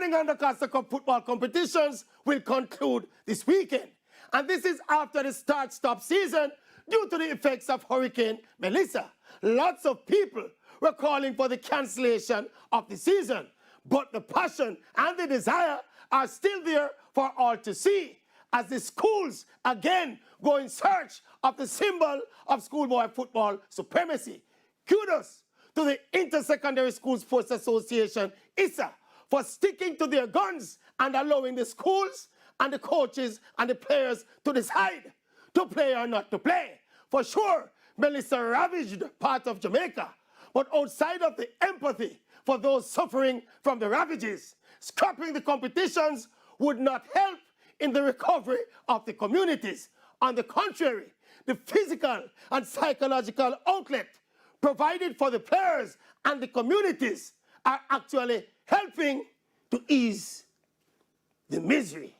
running on DaCosta Cup football competitions will conclude this weekend. And this is after the start-stop season due to the effects of Hurricane Melissa. Lots of people were calling for the cancellation of the season, but the passion and the desire are still there for all to see as the schools again go in search of the symbol of schoolboy football supremacy. Kudos to the Inter-Secondary School Sports Association, ISA, for sticking to their guns and allowing the schools and the coaches and the players to decide to play or not to play. For sure, Melissa ravaged part of Jamaica, but outside of the empathy for those suffering from the ravages, scrapping the competitions would not help in the recovery of the communities. On the contrary, the physical and psychological outlet provided for the players and the communities are actually helping to ease the misery.